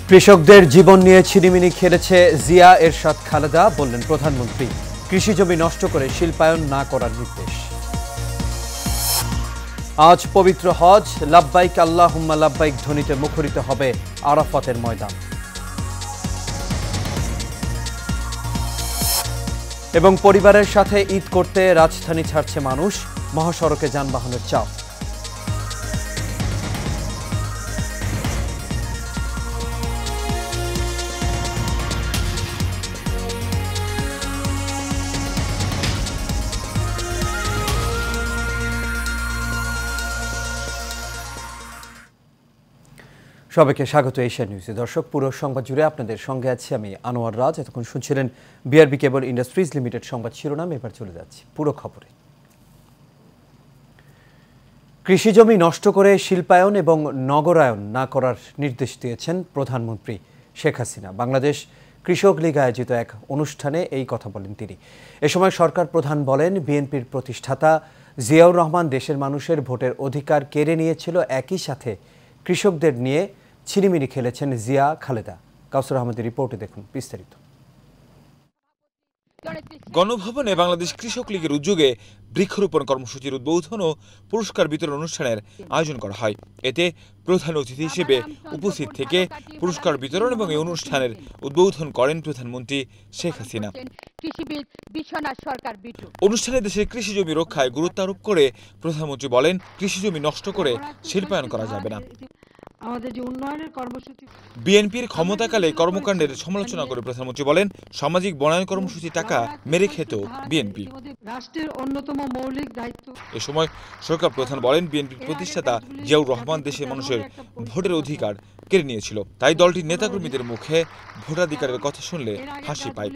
কৃষকদের জীবন নিয়ে ছিনিমিনি খেলেছে জিয়া এরশাদ খালেদা, বললেন প্রধানমন্ত্রী। কৃষি জমি নষ্ট করে শিল্পায়ন না করার নির্দেশ। আজ পবিত্র হজ, লাব্বাইক আল্লাহুম্মা লাব্বাইক ধ্বনিতে মুখরিত হবে আরাফাতের ময়দান। এবং পরিবারের সাথে ঈদ করতে রাজধানী ছাড়ছে মানুষ, মহাসড়কে যানবাহনের চাপ। সবাইকে স্বাগত এশিয়া নিউজে। দর্শক, পুরো সংবাদ জুড়ে আপনাদের সঙ্গে আছি আমি আনোয়ার রাজ। এতক্ষণ শুনছিলেন বিআরবি কেবল ইন্ডাস্ট্রিজ লিমিটেড সংবাদ শিরোনাম। এবার চলে যাচ্ছি পুরো খবরে। কৃষি জমি নষ্ট করে শিল্পায়ন এবং নগরায়ন না করার নির্দেশ দিয়েছেন প্রধানমন্ত্রী শেখ হাসিনা। বাংলাদেশ কৃষক লীগ আয়োজিত এক অনুষ্ঠানে এই কথা বলেন তিনি। এ সময় সরকার প্রধান বলেন, বিএনপির প্রতিষ্ঠাতা জিয়াউর রহমান দেশের মানুষের ভোটের অধিকার কেড়ে নিয়েছিল, একই সাথে কৃষকদের নিয়ে ছিনিমিনি খেলেছেন জিয়া খালেদা। কাউসার আহমেদের রিপোর্টে দেখুন বিস্তারিত। গণভবনে বাংলাদেশ কৃষক লীগের উদ্যোগে বৃক্ষরোপণ কর্মসূচির উদ্বোধন ও পুরস্কার বিতরণ অনুষ্ঠানের আয়োজন করা হয়। এতে প্রধান অতিথি হিসেবে উপস্থিত থেকে পুরস্কার বিতরণ এবং এই অনুষ্ঠানের উদ্বোধন করেন প্রধানমন্ত্রী শেখ হাসিনা। অনুষ্ঠানে দেশের কৃষি জমি রক্ষায় গুরুত্ব আরোপ করে প্রধানমন্ত্রী বলেন, কৃষি জমি নষ্ট করে শিল্পায়ন করা যাবে না। আমাদের যে উন্নয়নের কর্মসূচি, বিএনপির ক্ষমতাকালে কর্মকাণ্ডের সমালোচনা করে প্রধানমন্ত্রী বলেন, সামাজিক বনায়ন কর্মসূচি টাকা মেরে খেত বিএনপি। রাষ্ট্রের অন্যতম মৌলিক দায়িত্ব। এ সময় সরকার প্রধান বলেন, বিএনপির প্রতিষ্ঠাতা জিয়াউর রহমান দেশের মানুষের ভোটের অধিকার কেড়ে নিয়েছিল, তাই দলটির নেতাকর্মীদের মুখে ভোটাধিকারের কথা শুনলে হাসি পায়।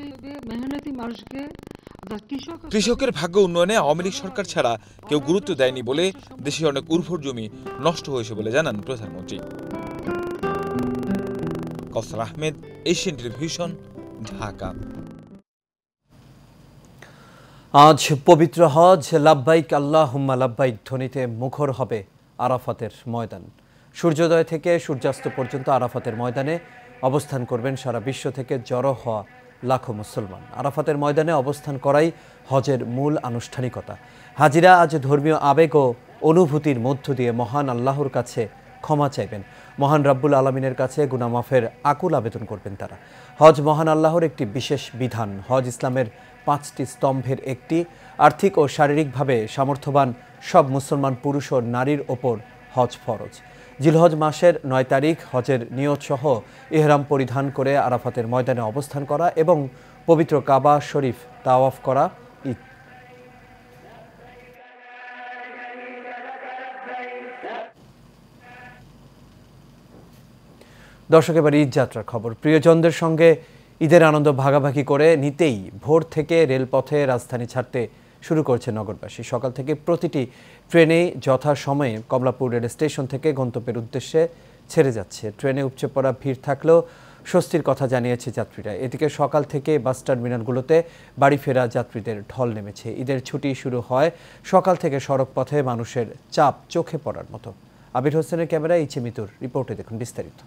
কৃষকের ভাগ্য উন্নয়নে আওয়ামী লীগ সরকার ছাড়া কেউ গুরুত্ব দেয়নি বলে দেশে অনেক উর্বর জমি নষ্ট হয়েছে বলে জানান প্রধানমন্ত্রী। কাউসার আহমেদ, এশিয়ান টেলিভিশন, ঢাকা। আজ পবিত্র হজ, লাব্বাইক আল্লাহুম্মা লাব্বাইক ধ্বনিতে মুখর হবে আরাফাতের ময়দান। সূর্যোদয় থেকে সূর্যাস্ত পর্যন্ত আরাফাতের ময়দানে অবস্থান করবেন সারা বিশ্ব থেকে জড়ো হওয়া লাখো মুসলমান। আরাফাতের ময়দানে অবস্থান করাই হজের মূল আনুষ্ঠানিকতা। হাজিরা আজ ধর্মীয় আবেগ ও অনুভূতির মধ্য দিয়ে মহান আল্লাহর কাছে ক্ষমা চাইবেন। মহান রাব্বুল আলামিনের কাছে গুনাহ মাফের আকুল আবেদন করবেন তারা। হজ মহান আল্লাহর একটি বিশেষ বিধান। হজ ইসলামের 5টি স্তম্ভের একটি। আর্থিক ও শারীরিকভাবে সামর্থ্যবান সব মুসলমান পুরুষ ও নারীর ওপর হজ ফরজ। জিলহজ মাসের 9 তারিখ হজের নিয়ত সহ ইহরাম পরিধান করে আরাফাতের ময়দানে অবস্থান করা এবং পবিত্র কাবা শরীফ তাওয়াফ করা ঈদ। দর্শক, এবার ঈদ যাত্রার খবর। প্রিয়জনদের সঙ্গে ঈদের আনন্দ ভাগাভাগি করে নিতেই ভোর থেকে রেলপথে রাজধানী ছাড়তে শুরু করছে নগরবাসী। সকাল থেকে প্রতিটি ট্রেনেই যথাসময়ে কমলাপুর রেল স্টেশন থেকে গন্তব্যের উদ্দেশ্যে ছেড়ে যাচ্ছে। ট্রেনে উপচে পড়া ভিড় থাকলেও স্বস্তির কথা জানিয়েছে যাত্রীরা। এদিকে সকাল থেকে বাস টার্মিনালগুলোতে বাড়ি ফেরা যাত্রীদের ঢল নেমেছে। ঈদের ছুটি শুরু হয় সকাল থেকে সড়কপথে মানুষের চাপ চোখে পড়ার মতো। আবির হোসেনের ক্যামেরায় ইচ্ছে মিতুর রিপোর্টে দেখুন বিস্তারিত।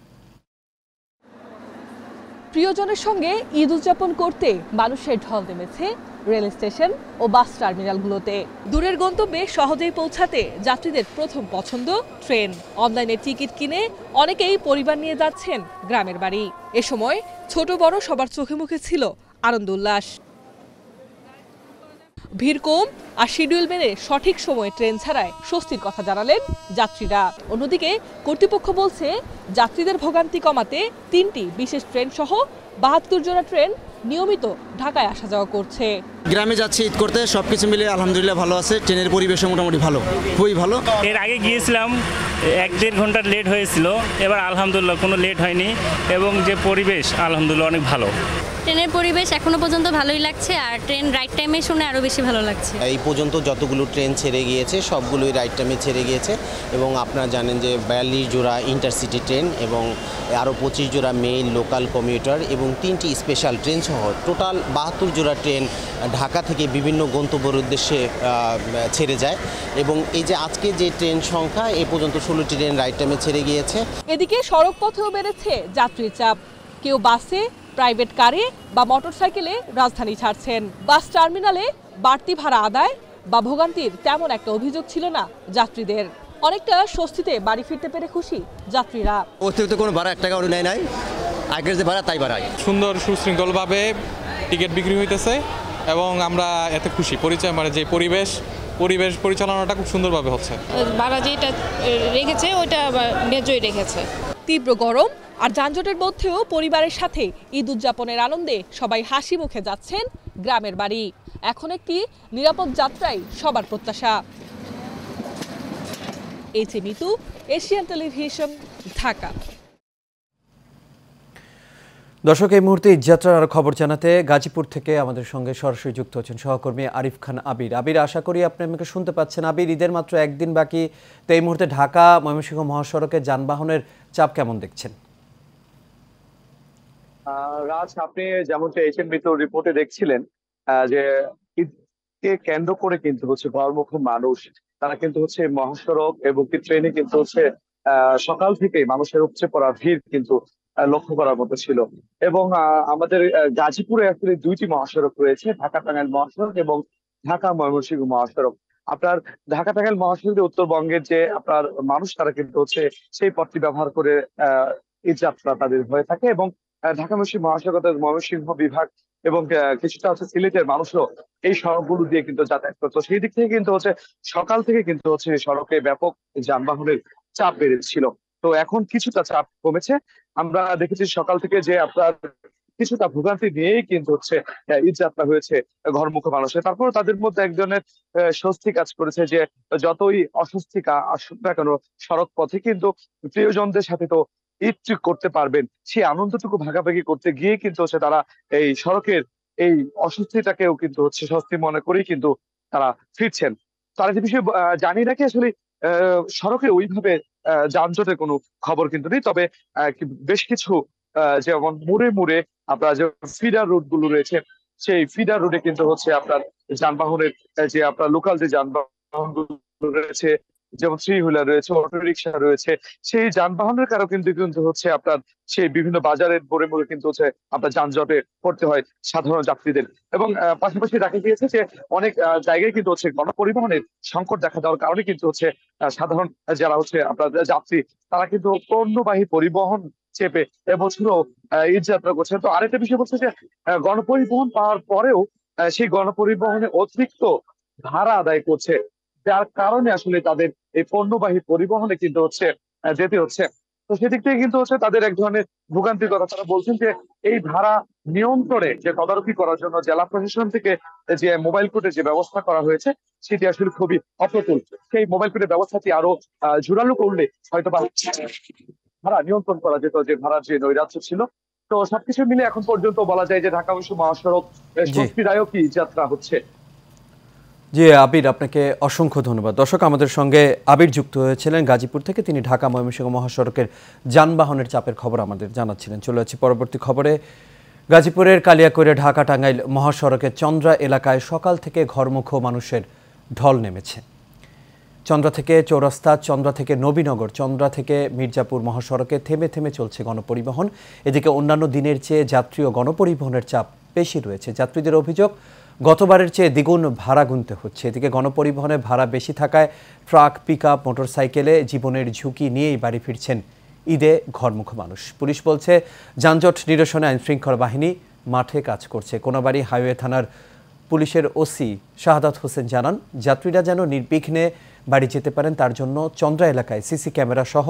প্রিয়জনের সঙ্গে ঈদ উদযাপন করতে মানুষের ঢল নেমেছে রেল স্টেশন ও বাস টার্মিনালগুলোতে। দূরের গন্তব্যে সহজেই পৌঁছাতে যাত্রীদের প্রথম পছন্দ ট্রেন। অনলাইনে টিকিট কিনে অনেকেই পরিবার নিয়ে যাচ্ছেন গ্রামের বাড়ি। এ সময় ছোট বড় সবার চোখে মুখে ছিল আনন্দ উল্লাস। ভিড় কম আর শিডিউল মেনে সঠিক সময়ে ট্রেন ছাড়ায় স্বস্তির কথা জানালেন যাত্রীরা। অন্যদিকে কর্তৃপক্ষ বলছে, যাত্রীদের ভোগান্তি কমাতে 3টি বিশেষ ট্রেন সহ 72 জোড়া ট্রেন নিয়মিত ঢাকায় আসা যাওয়া করছে। গ্রামে যাচ্ছি ঈদ করতে, সবকিছু মিলে আলহামদুলিল্লাহ ভালো আছে। ট্রেনের পরিবেশ মোটামুটি ভালো, খুবই ভালো। এর আগে গিয়েছিলাম 1-1.5 ঘন্টা লেট হয়েছিল, এবার আলহামদুলিল্লাহ কোনো লেট হয়নি এবং যে পরিবেশ আলহামদুলিল্লাহ অনেক ভালো। ট্রেনের পরিবেশ এখনো পর্যন্ত ভালোই লাগছে, আর ট্রেন রাইট টাইমে শুনে আরও বেশি ভালো লাগছে। এই পর্যন্ত যতগুলো ট্রেন ছেড়ে গিয়েছে সবগুলোই রাইট টাইমে ছেড়ে গিয়েছে, এবং আপনারা জানেন যে 42 জোড়া ইন্টারসিটি ট্রেন এবং আরও 25 জোড়া মেইল লোকাল কমিউটার এবং 3টি স্পেশাল ট্রেন সহ টোটাল 72 জোড়া ট্রেন ঢাকা থেকে বিভিন্ন গন্তব্যের উদ্দেশ্যে ছেড়ে যায়। এবং এই যে আজকে যে ট্রেন সংখ্যা এ পর্যন্ত 16টি ট্রেন রাইট টাইমে ছেড়ে গিয়েছে। এদিকে সড়ক পথেও বেড়েছে যাত্রীর চাপ। কেউ বাসে, প্রাইভেট কারে বা মোটরসাইকেলে রাজধানী ছাড়ছেন। বাস টার্মিনালে বাড়তি ভাড়া আদায় বা ভোগান্তির তেমন একটা অভিযোগ ছিল না যাত্রীদের। অনেকটা স্বস্তিতে বাড়ি ফিরতে পেরে খুশি যাত্রীরা। অতিরিক্ত কোনো ভাড়া 1 টাকা নেয় নাই, আগের যে ভাড়া তাই ভাড়ায়। সুন্দর সুশৃঙ্খলভাবে টিকিট বিক্রি হইতেছে এবং আমরা এতে খুশি। যে পরিবেশ পরিচালনাটা খুব সুন্দরভাবে হচ্ছে। ভাড়া যেটা রেখেছে ওইটা ন্যায্যই রেখেছে। তীব্র গরম আর যানজটের মধ্যেও পরিবারের সাথে ঈদ উদযাপনের আনন্দে সবাই হাসি মুখে যাচ্ছেন গ্রামের বাড়ি। এখন একটি নিরাপদ যাত্রাই সবার প্রত্যাশা। H Mitu, Asian television, Dhaka. দর্শক, এই মুহূর্তে ঈদযাত্রার আরো খবর জানাতে গাজীপুর থেকে আমাদের সঙ্গে সরাসরি যুক্ত হচ্ছেন সহকর্মী আরিফ খান আবির। আবির, আশা করি আপনি আমাকে শুনতে পাচ্ছেন। আবির, ঈদের মাত্র একদিন বাকি, তো এই মুহূর্তে ঢাকা ময়মনসিংহ মহাসড়কে যানবাহনের চাপ কেমন দেখছেন? রাজ, আপনি যেমনটা এশিয়ান মিত্র রিপোর্টে দেখছিলেন যে ঈদকে কেন্দ্র করে কিন্তু ঘরমুখ মানুষ, তারা কিন্তু মহাসড়ক এবং ট্রেনে কিন্তু সকাল থেকে মানুষের উপচে পড়া ভিড় কিন্তু লক্ষ্য করার মতো ছিল। এবং আমাদের গাজীপুরে আসলে 2টি মহাসড়ক রয়েছে, ঢাকা টাঙ্গাইল মহাসড়ক এবং ঢাকা ময়মনসিংহ মহাসড়ক। আপনার ঢাকা টাঙ্গাইল মহাসড়কে উত্তরবঙ্গের যে আপনার মানুষ, তারা কিন্তু সেই পথটি ব্যবহার করে ঈদ যাত্রা তাদের হয়ে থাকে। এবং ঢাকা মহাসড়ক ময়মনসিংহ বিভাগ এবং কিছুটা সিলেটের মানুষও এই সড়কগুলো দিয়ে কিন্তু যাতায়াত করতো। সেই দিক থেকে কিন্তু সকাল থেকে কিন্তু সড়কে ব্যাপক যানবাহনের চাপ বেড়েছিল। তো এখন কিছুটা চাপ কমেছে। আমরা দেখেছি সকাল থেকে যে আপনার কিছুটা ভোগান্তি নিয়েই কিন্তু ঈদ যাত্রা হয়েছে ঘরমুখ মানুষের। তারপর তাদের মধ্যে এক ধরনের স্বস্তি কাজ করেছে যে যতই অস্বস্তিকা আসুক না কেন, সড়ক পথে কিন্তু প্রিয়জনদের সাথে তো ঈদ করতে পারবেন, সেই আনন্দটুকু ভাগাভাগি করতে গিয়ে কিন্তু তারা এই সড়কের এই অস্বস্তিটাকেও কিন্তু স্বস্তি মনে করেই কিন্তু তারা ফিরছেন। তারা যে বিষয়ে জানি নাকি আসলে সড়কে ওইভাবে যানজটের কোনো খবর কিন্তু নেই, তবে বেশ কিছু যেমন মুড়ে মুড়ে আপনার যে ফিডার রুট গুলো রয়েছে, সেই ফিডার রুটে কিন্তু আপনার যানবাহনের যে আপনার লোকাল যে যানবাহন গুলো রয়েছে, যেমন 3 হুইলার রয়েছে, অটো রিক্সা রয়েছে, সেই যানবাহনের কারণে কিন্তু আপনার সেই বিভিন্ন বাজারের মোড়ে মোড়ে কিন্তু আপনার যানজটে পড়তে হয় সাধারণ যাত্রীদের। এবং পাশাপাশি দেখা গিয়েছে যে অনেক জায়গায় কিন্তু গণপরিবহনের সংকট দেখা দেওয়ার কারণে কিন্তু সাধারণ যারা আপনার যাত্রী, তারা কিন্তু পণ্যবাহী পরিবহন চেপে এবছরও ঈদ যাত্রা করছে। তো আরেকটা বিষয় বলছে যে গণপরিবহন পাওয়ার পরেও সেই গণপরিবহনে অতিরিক্ত ভাড়া আদায় করছে, যার কারণে আসলে তাদের এই পণ্যবাহী পরিবহনে কিন্তু যেতে হচ্ছে। তো সেদিক থেকে কিন্তু তাদের এক ধরনের ভোগান্তির কথা তারা বলছেন যে এই ভাড়া নিয়ন্ত্রণে যে তদারকি করার জন্য জেলা প্রশাসন থেকে যে মোবাইল কোর্টের যে ব্যবস্থা করা হয়েছে, সেটি আসলে খুবই অপ্রতুল। সেই মোবাইল কোর্টের ব্যবস্থাটি আরো জোরালো করলে হয়তো বা ভাড়া নিয়ন্ত্রণ করা যেত, যে ভাড়ার যে নৈরাজ্য ছিল। তো সবকিছু মিলে এখন পর্যন্ত বলা যায় যে ঢাকা মহাসড়ক স্বস্তিদায়কই যাত্রা হচ্ছে। জি আবির, আপনাকে অসংখ্য ধন্যবাদ। দর্শক, আমাদের সঙ্গে আবির যুক্ত হয়েছিলেন গাজীপুর থেকে। তিনি ঢাকা ময়মনসিংহ মহাসড়কের যানবাহনের চাপের খবর আমাদের জানাচ্ছিলেন। চলে যাচ্ছি পরবর্তী খবরে। গাজীপুরের কালিয়াকৈরে ঢাকা টাঙ্গাইল মহাসড়কের চন্দ্রা এলাকায় সকাল থেকে ঘরমুখ মানুষের ঢল নেমেছে। চন্দ্রা থেকে চৌরাস্তা, চন্দ্রা থেকে নবীনগর, চন্দ্রা থেকে মির্জাপুর মহাসড়কে থেমে থেমে চলছে গণপরিবহন। এদিকে অন্যান্য দিনের চেয়ে যাত্রী ও গণপরিবহনের চাপ বেশি রয়েছে। যাত্রীদের অভিযোগ, গতবারের চেয়ে দ্বিগুণ ভাড়া গুনতে হচ্ছে। এদিকে গণপরিবহনে ভাড়া বেশি থাকায় ট্রাক, পিকআপ, মোটরসাইকেলে জীবনের ঝুঁকি নিয়েই বাড়ি ফিরছেন ঈদে ঘরমুখ মানুষ। পুলিশ বলছে, যানজট নিরসনে আইনশৃঙ্খলা বাহিনী মাঠে কাজ করছে। কোনাবাড়ী হাইওয়ে থানার পুলিশের ওসি শাহাদাত হোসেন জানান, যাত্রীরা যেন নির্বিঘ্নে বাড়ি যেতে পারেন তার জন্য চন্দ্রা এলাকায় সিসি ক্যামেরা সহ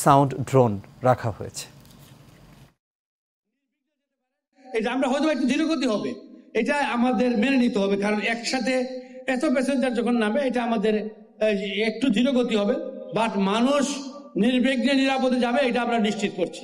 সাউন্ড ড্রোন রাখা হয়েছে। এটা আমরা হয়তো একটু ধীরগতি হবে, এটা আমাদের মেনে নিতে হবে, কারণ একসাথে এত প্যাসেঞ্জার যখন নামে, এটা আমাদের একটু ধীরগতি হবে, বাট মানুষ নির্বিঘ্নে নিরাপদে যাবে, এটা আমরা নিশ্চিত করছি।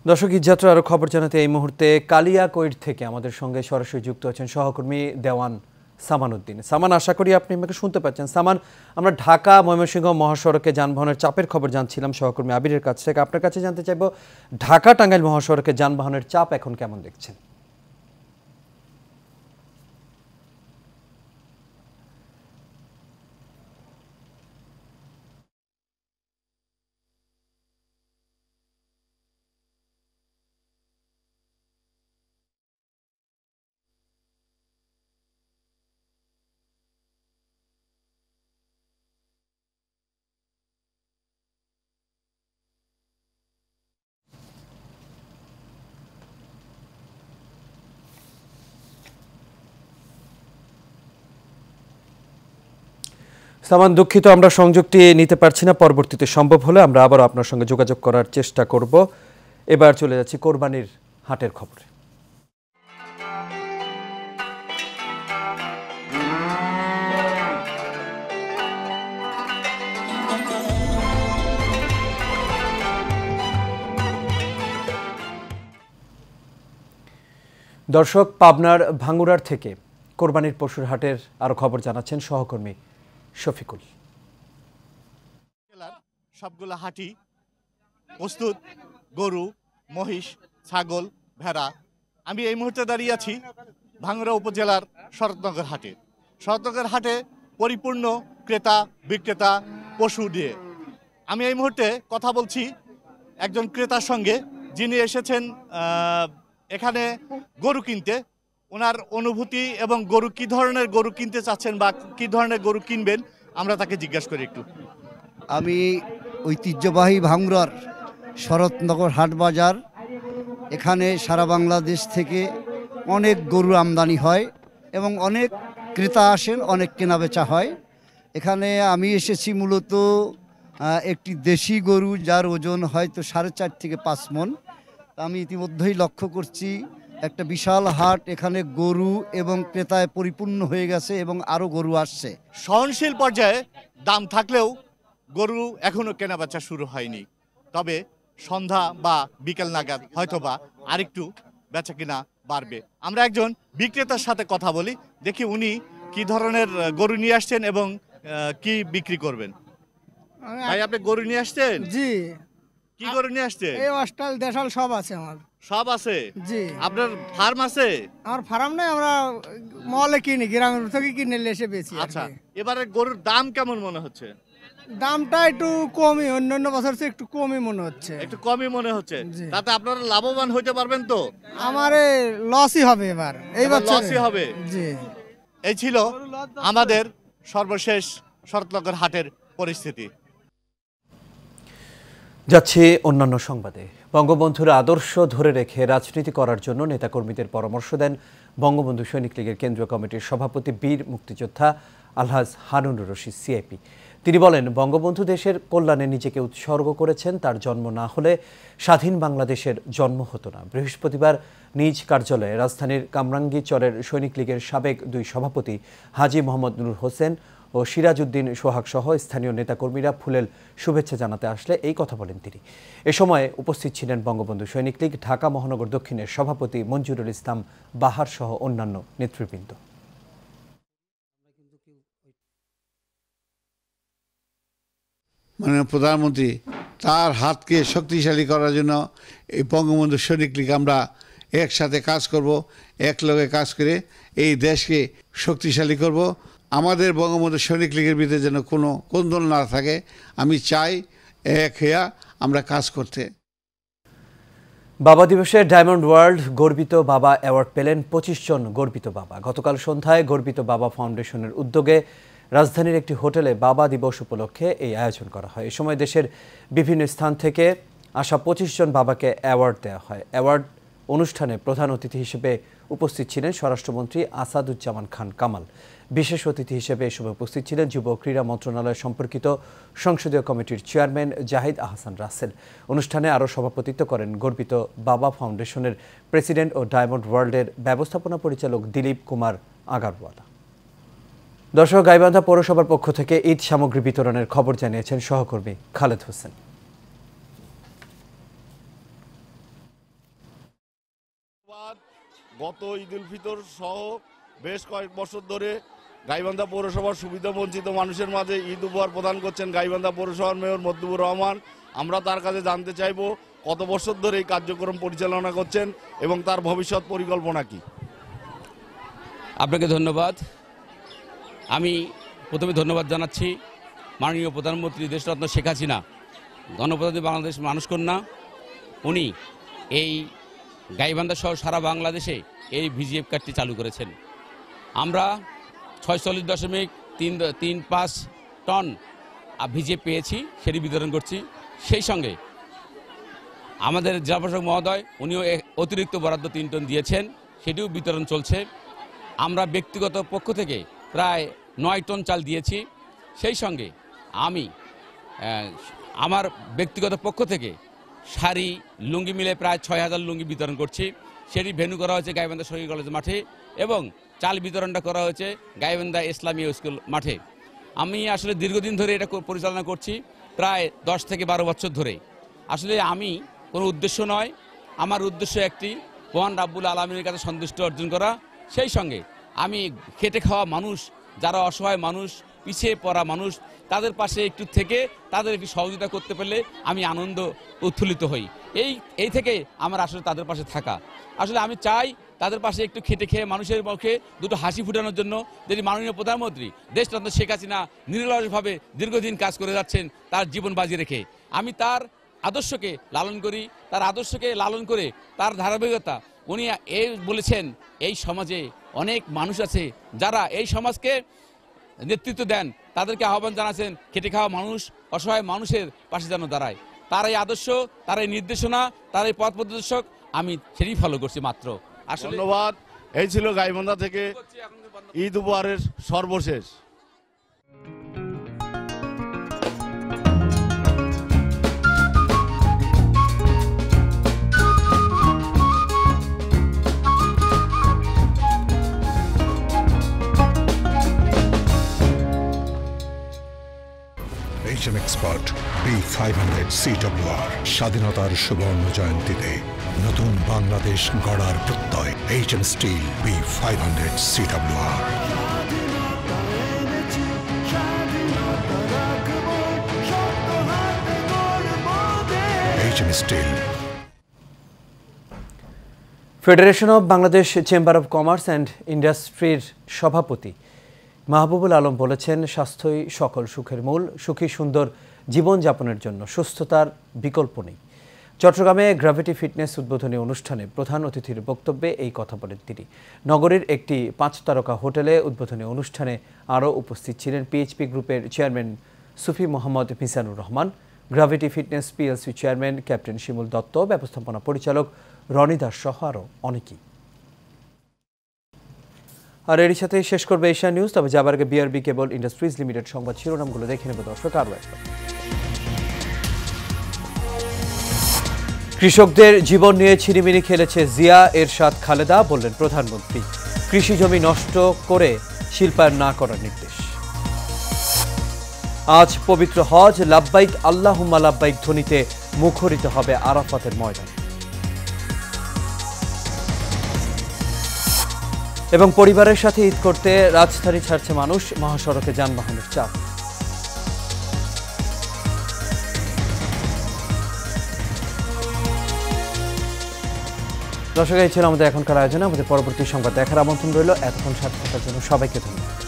দর্শক ঈদযাত্রা আরও খবর জানাতে এই মুহূর্তে কালিয়াকৈর থেকে আমাদের সঙ্গে সরাসরি যুক্ত আছেন সহকর্মী দেওয়ান সামান উদ্দিন। সামান, আশা করি আপনি আমাকে শুনতে পাচ্ছেন। সামান, আমরা ঢাকা ময়মনসিংহ মহাসড়কে যানবাহনের চাপের খবর জানছিলাম সহকর্মী আবিরের কাছ থেকে। আপনার কাছে জানতে চাইব, ঢাকা টাঙ্গাইল মহাসড়কে যানবাহনের চাপ এখন কেমন দেখছেন? সামান, দুঃখিত আমরা সংযুক্তি নিতে পারছি না। পরবর্তীতে সম্ভব হলে আমরা আবারও আপনার সঙ্গে যোগাযোগ করার চেষ্টা করব। এবার চলে যাচ্ছি কোরবানির হাটের খবরে। দর্শক, পাবনার ভাঙ্গুড়ার থেকে কোরবানির পশুর হাটের আরো খবর জানাচ্ছেন সহকর্মী শফিকুল। সবগুলো হাটি প্রস্তুত, গরু, মহিষ, ছাগল, ভেড়া। আমি এই মুহূর্তে দাঁড়িয়ে আছি ভাঙ্গুড়া উপজেলার শরৎনগর হাটে। শরৎনগর হাটে পরিপূর্ণ ক্রেতা বিক্রেতা পশু দিয়ে। আমি এই মুহূর্তে কথা বলছি একজন ক্রেতার সঙ্গে, যিনি এসেছেন এখানে গরু কিনতে। ওনার অনুভূতি এবং গরু কি ধরনের গরু কিনতে চাচ্ছেন বা কি ধরনের গরু কিনবেন আমরা তাকে জিজ্ঞাসা করি একটু। আমি ঐতিহ্যবাহী ভাঙ্গুড়ার শরৎনগর হাট বাজার, এখানে সারা বাংলাদেশ থেকে অনেক গরু আমদানি হয় এবং অনেক ক্রেতা আসেন, অনেক কেনাবেচা হয়। এখানে আমি এসেছি মূলত একটি দেশি গরু যার ওজন হয়তো 4.5 থেকে 5 মণ। আমি ইতিমধ্যেই লক্ষ্য করছি একটা বিশাল হাট, এখানে গরু এবং ক্রেতায় পরিপূর্ণ হয়ে গেছে এবং আরও গরু আসছে। সহনশীল পর্যায়ে দাম থাকলেও গরু এখনো কেনাবেচা শুরু হয়নি, তবে সন্ধ্যা বা বিকেল নাগাদ হয়তোবা আরেকটু বেচা কিনা বাড়বে। আমরা একজন বিক্রেতার সাথে কথা বলি, দেখি উনি কি ধরনের গরু নিয়ে আসছেন এবং কি বিক্রি করবেন। ভাই, আপনি গরু নিয়ে আসছেন? জি। কি গরু নিয়ে আসছেন? এই অস্টাল দেশাল সব আছে আমার। সব আছে? জি। আপনার ফার্ম আছে? আমার ফার্ম নাই, আমরা মলে কিনি, গ্রামের থেকে কিনে এসে বেচি। আচ্ছা, এবারে গরুর দাম কেমন মনে হচ্ছে? দামটা একটু কমই, অন্যান্য বছর চেয়ে একটু কমই মনে হচ্ছে। একটু কমই মনে হচ্ছে? তাতে আপনারা লাভবান হতে পারবেন তো? আমারে লসই হবে এবার, এই বছর লসই হবে। জি। এই ছিল আমাদের সর্বশেষ শরৎনগর হাটের পরিস্থিতি। যাচ্ছি অন্যান্য সংবাদে। বঙ্গবন্ধুর আদর্শ ধরে রেখে রাজনীতি করার জন্য নেতাকর্মীদের পরামর্শ দেন বঙ্গবন্ধু সৈনিক লীগের কেন্দ্রীয় কমিটির সভাপতি বীর মুক্তিযোদ্ধা আলহাজ হারুনুর রশিদ সিআইপি। তিনি বলেন, বঙ্গবন্ধু দেশের কল্যাণে নিজেকে উৎসর্গ করেছেন। তার জন্ম না হলে স্বাধীন বাংলাদেশের জন্ম হতো না। বৃহস্পতিবার নিজ কার্যালয়ে রাজধানীর কামরাঙ্গীরচরের সৈনিক লীগের সাবেক 2 সভাপতি হাজী মোহাম্মদ নূর হোসেন ও সিরাজউদ্দিন সোহাগ সহ স্থানীয় নেতাকর্মীরা ফুলেল শুভেচ্ছা জানাতে আসলে এই কথা বলেন তিনি। এ সময় উপস্থিত ছিলেন বঙ্গবন্ধু সৈনিক লীগ ঢাকা মহানগর দক্ষিণের সভাপতি মঞ্জুরুল ইসলাম বাহার সহ অন্যান্য নেতৃবৃন্দ। মাননীয় প্রধানমন্ত্রী তার হাতকে শক্তিশালী করার জন্য এই বঙ্গবন্ধু সৈনিক লীগ আমরা একসাথে কাজ করব, একলগে কাজ করে এই দেশকে শক্তিশালী করব। আমাদের বঙ্গবন্ধু সৈনিক লীগের ভিতরে যেন কোনো কোন্দল না থাকে, আমি চাই এক হইয়া আমরা কাজ করতে। বাবা দিবসে ডায়মন্ড ওয়ার্ল্ড গর্বিত বাবা অ্যাওয়ার্ড পেলেন 25 জন গর্বিত বাবা। গতকাল সন্ধ্যায় গর্বিত বাবা ফাউন্ডেশনের উদ্যোগে রাজধানীর একটি হোটেলে বাবা দিবস উপলক্ষে এই আয়োজন করা হয়। এ সময় দেশের বিভিন্ন স্থান থেকে আসা 25 জন বাবাকে অ্যাওয়ার্ড দেওয়া হয়। অ্যাওয়ার্ড অনুষ্ঠানে প্রধান অতিথি হিসেবে উপস্থিত ছিলেন স্বরাষ্ট্রমন্ত্রী আসাদুজ্জামান খান কামাল। বিশেষ অতিথি হিসেবে এ সময় উপস্থিত ছিলেন যুব ও ক্রীড়া মন্ত্রণালয় সম্পর্কিত সংসদীয় কমিটির চেয়ারম্যান জাহিদ আহসান রাসেল। অনুষ্ঠানে আরও সভাপতিত্ব করেন গর্বিত বাবা ফাউন্ডেশনের প্রেসিডেন্ট ও ডায়মন্ড ওয়ার্ল্ডের ব্যবস্থাপনা পরিচালক দিলীপ কুমার আগারওয়ালা। দর্শক, গাইবান্ধা পৌরসভার পক্ষ থেকে ঈদ সামগ্রী বিতরণের খবর জানিয়েছেন সহকর্মী খালেদ হোসেন। গত ঈদ উল ফিতর সহ বেশ কয়েক বছর ধরে গাইবান্ধা পৌরসভার সুবিধা বঞ্চিত মানুষের মাঝে ঈদ উপহার প্রদান করছেন গাইবান্ধা পৌরসভার মেয়র মতলুবুর রহমান। আমরা তার কাছে জানতে চাইব কত বছর ধরে এই কার্যক্রম পরিচালনা করছেন এবং তার ভবিষ্যৎ পরিকল্পনা কি। আপনাকে ধন্যবাদ। আমি প্রথমে ধন্যবাদ জানাচ্ছি মাননীয় প্রধানমন্ত্রী দেশরত্ন শেখ হাসিনা, গণপ্রজাতন্ত্রী বাংলাদেশ মানুষকন্যা। উনি এই গাইবান্ধা সহ সারা বাংলাদেশে এই ভিজিএফ কার্ডটি চালু করেছেন। আমরা 46.35 টন ভিজিএফ পেয়েছি, সেটি বিতরণ করছি। সেই সঙ্গে আমাদের জেলা প্রশাসক মহোদয় উনিও অতিরিক্ত বরাদ্দ 3 টন দিয়েছেন, সেটিও বিতরণ চলছে। আমরা ব্যক্তিগত পক্ষ থেকে প্রায় 9 টন চাল দিয়েছি। সেই সঙ্গে আমি আমার ব্যক্তিগত পক্ষ থেকে শাড়ি লুঙ্গি মিলে প্রায় 6000 লুঙ্গি বিতরণ করছি। সেটি ভেন্যু করা হয়েছে গাইবান্ধা সরকারি কলেজ মাঠে এবং চাল বিতরণটা করা হয়েছে গাইবান্ধা ইসলামীয় স্কুল মাঠে। আমি আসলে দীর্ঘদিন ধরে এটা পরিচালনা করছি, প্রায় 10 থেকে 12 বছর ধরে। আসলে আমি কোনো উদ্দেশ্য নয়, আমার উদ্দেশ্য একটি, মহান রাব্বুল আলামিনের কাছে সন্তুষ্টি অর্জন করা। সেই সঙ্গে আমি খেটে খাওয়া মানুষ, যারা অসহায় মানুষ, পিছিয়ে পড়া মানুষ, তাদের পাশে একটু থেকে তাদের একটু সহযোগিতা করতে পারলে আমি আনন্দ উত্থুলিত হই। এই থেকে আমার আসলে তাদের পাশে থাকা। আসলে আমি চাই তাদের পাশে একটু খেটে খেয়ে মানুষের মুখে দুটো হাসি ফুটানোর জন্য, যেটি মাননীয় প্রধানমন্ত্রী দেশরত্ন শেখ হাসিনা নিরলসভাবে দীর্ঘদিন কাজ করে যাচ্ছেন তার জীবন বাজি রেখে। আমি তার আদর্শকে লালন করি, তার আদর্শকে লালন করে তার ধারাবাহিকতা। উনি বলেছেন এই সমাজে অনেক মানুষ আছে যারা এই সমাজকে নেতৃত্ব দেন, তাদেরকে আহ্বান জানাচ্ছেন খেটে খাওয়া মানুষ, অসহায় মানুষের পাশে যেন দাঁড়ায়। তার এই আদর্শ, তার এই নির্দেশনা, তার এই পথ প্রদর্শক, আমি সেটি ফলো করছি মাত্র। আসলে ধন্যবাদ। এই ছিল গাইবান্ধা থেকে ঈদ উপহারের সর্বশেষ। এক্সপার্ট B500 CWR স্বাধীনতার সুবর্ণ জয়ন্তীতে নতুন বাংলাদেশ গড়ার প্রত্যয়। HM steel B500 CWR। HM steel. Federation of Bangladesh chamber of commerce and ইন্ডাস্ট্রির সভাপতি মাহবুবুল আলম বলেছেন, স্বাস্থ্যই সকল সুখের মূল। সুখী সুন্দর জীবনযাপনের জন্য সুস্থতার বিকল্প নেই। চট্টগ্রামে গ্র্যাভিটি ফিটনেস উদ্বোধনী অনুষ্ঠানে প্রধান অতিথির বক্তব্যে এই কথা বলেন তিনি। নগরীর একটি 5 তারকা হোটেলে উদ্বোধনী অনুষ্ঠানে আরও উপস্থিত ছিলেন পিএইচপি গ্রুপের chairman Sufi Mohammad Mizanur Rahman, gravity fitness PLC chairman captain Shimul Dutta, ব্যবস্থাপনা পরিচালক রনি দাস সহ আরও অনেকেই। আর এর সাথে শেষ করবে এশিয়া নিউজ। তবে যাবার আগে বিআরবি কেবল ইন্ডাস্ট্রিজ লিমিটেড সংবাদ শিরোনামগুলো দেখে নেব দর্শক আরও একবার। কৃষকদের জীবন নিয়ে ছিনিমিনি খেলেছে জিয়া এরশাদ খালেদা, বললেন প্রধানমন্ত্রী। কৃষি জমি নষ্ট করে শিল্পায়ন না করার নির্দেশ। আজ পবিত্র হজ, লাব্বাইক আল্লাহুম্মা লাব্বাইক ধ্বনিতে মুখরিত হবে আরাফাতের ময়দান। এবং পরিবারের সাথে ঈদ করতে রাজধানী ছাড়ছে মানুষ, মহাসড়কে যানবাহনের চাপ। দর্শক, এই ছিল আমাদের এখনকার আয়োজনে। আমাদের পরবর্তী সংবাদ দেখার আমন্ত্রণ রইল। এতক্ষণ সাথে থাকার জন্য সবাইকে ধন্যবাদ।